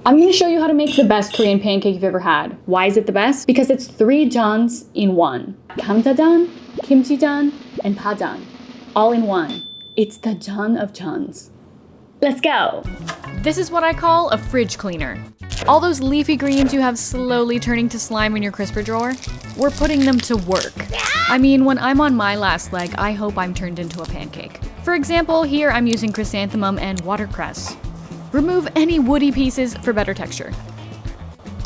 I'm gonna show you how to make the best Korean pancake you've ever had. Why is it the best? Because it's 3 jeons in one. Gamjajeon, Kimchi-jeon, and Pajeon. All in one. It's the jeon of jeons. Let's go. This is what I call a fridge cleaner. All those leafy greens you have slowly turning to slime in your crisper drawer, we're putting them to work. I mean, when I'm on my last leg, I hope I'm turned into a pancake. For example, here I'm using chrysanthemum and watercress. Remove any woody pieces for better texture.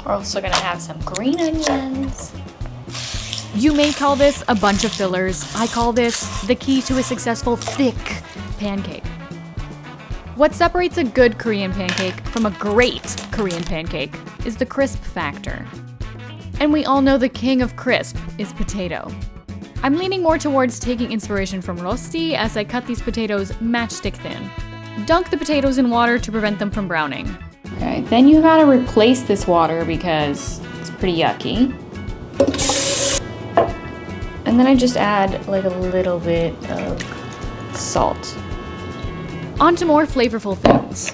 We're also gonna have some green onions. You may call this a bunch of fillers. I call this the key to a successful thick pancake. What separates a good Korean pancake from a great Korean pancake is the crisp factor. And we all know the king of crisp is potato. I'm leaning more towards taking inspiration from rosti as I cut these potatoes matchstick thin. Dunk the potatoes in water to prevent them from browning. Okay, then you gotta replace this water because it's pretty yucky. And then I just add like a little bit of salt. On to more flavorful things.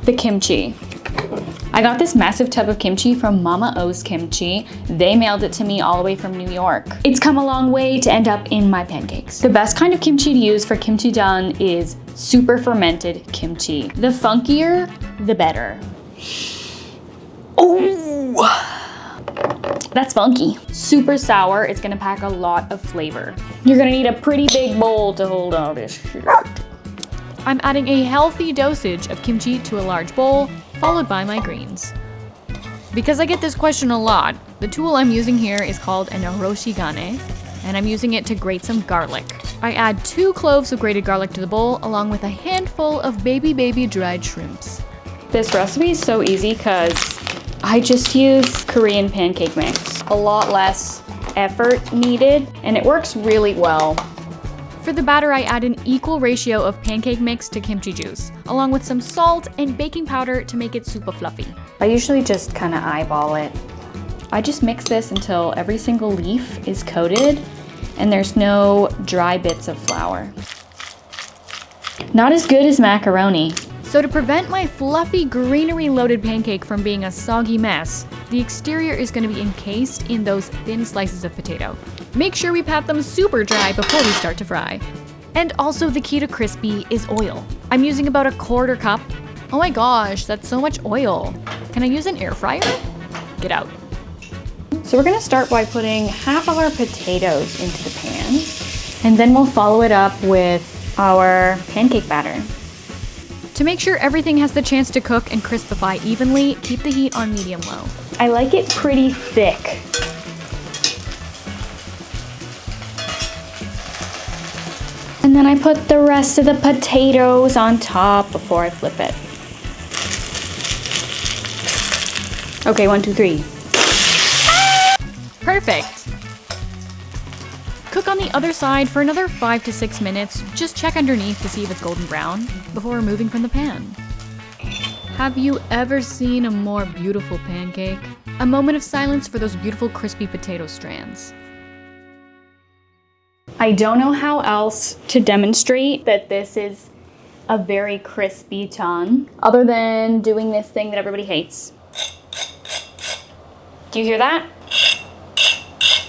The kimchi. I got this massive tub of kimchi from Mama O's Kimchi. They mailed it to me all the way from New York. It's come a long way to end up in my pancakes. The best kind of kimchi to use for kimchi-jeon is super fermented kimchi. The funkier, the better. Oh, that's funky. Super sour, it's gonna pack a lot of flavor. You're gonna need a pretty big bowl to hold all this shit. I'm adding a healthy dosage of kimchi to a large bowl, followed by my greens. Because I get this question a lot, the tool I'm using here is called an oroshigane, and I'm using it to grate some garlic. I add 2 cloves of grated garlic to the bowl, along with a handful of baby dried shrimps. This recipe is so easy because I just use Korean pancake mix. A lot less effort needed, and it works really well. For the batter, I add an equal ratio of pancake mix to kimchi juice, along with some salt and baking powder to make it super fluffy. I usually just kind of eyeball it. I just mix this until every single leaf is coated and there's no dry bits of flour. Not as good as macaroni. So to prevent my fluffy, greenery-loaded pancake from being a soggy mess, the exterior is going to be encased in those thin slices of potato. Make sure we pat them super dry before we start to fry. And also the key to crispy is oil. I'm using about 1/4 cup. Oh my gosh, that's so much oil. Can I use an air fryer? Get out. So we're gonna start by putting half of our potatoes into the pan, and then we'll follow it up with our pancake batter. To make sure everything has the chance to cook and crispify evenly, keep the heat on medium-low. I like it pretty thick. And then I put the rest of the potatoes on top before I flip it. Okay, 1, 2, 3. Perfect! Cook on the other side for another 5 to 6 minutes. Just check underneath to see if it's golden brown before removing from the pan. Have you ever seen a more beautiful pancake? A moment of silence for those beautiful crispy potato strands. I don't know how else to demonstrate that this is a very crispy jeon, other than doing this thing that everybody hates. Do you hear that?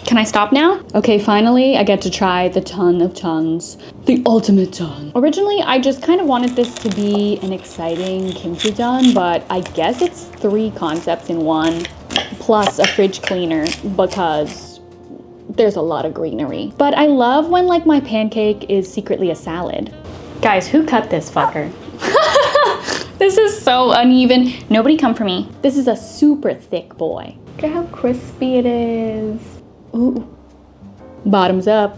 Can I stop now? Okay, finally I get to try the jeon of jeons, the ultimate jeon. Originally, I just kind of wanted this to be an exciting kimchi jeon, but I guess it's 3 concepts in one, plus a fridge cleaner, because there's a lot of greenery. But I love when like my pancake is secretly a salad. Guys, who cut this fucker? This is so uneven. Nobody come for me. This is a super thick boy. Look at how crispy it is. Ooh, bottoms up.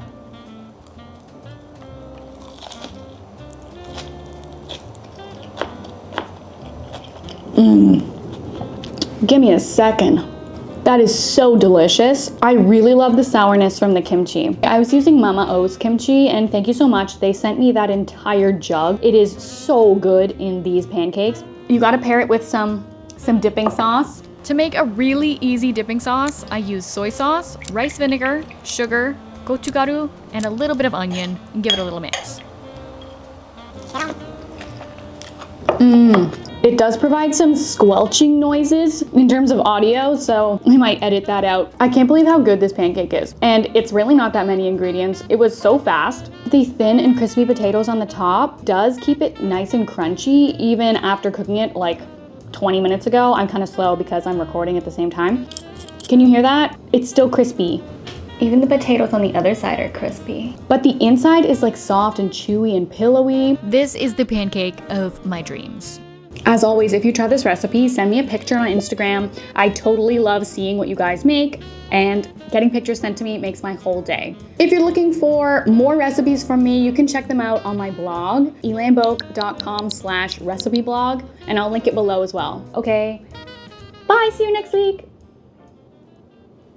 Give me a second. That is so delicious. I really love the sourness from the kimchi. I was using Mama O's kimchi, and thank you so much. They sent me that entire jug. It is so good in these pancakes. You gotta pair it with some dipping sauce. To make a really easy dipping sauce, I use soy sauce, rice vinegar, sugar, gochugaru, and a little bit of onion, and give it a little mix. It does provide some squelching noises in terms of audio, so I might edit that out. I can't believe how good this pancake is. And it's really not that many ingredients. It was so fast. The thin and crispy potatoes on the top does keep it nice and crunchy even after cooking it like 20 minutes ago. I'm kind of slow because I'm recording at the same time. Can you hear that? It's still crispy. Even the potatoes on the other side are crispy. But the inside is like soft and chewy and pillowy. This is the pancake of my dreams. As always, if you try this recipe, send me a picture on Instagram. I totally love seeing what you guys make, and getting pictures sent to me makes my whole day. If you're looking for more recipes from me, you can check them out on my blog, elanboke.com/recipe blog, and I'll link it below as well. Okay, bye, see you next week.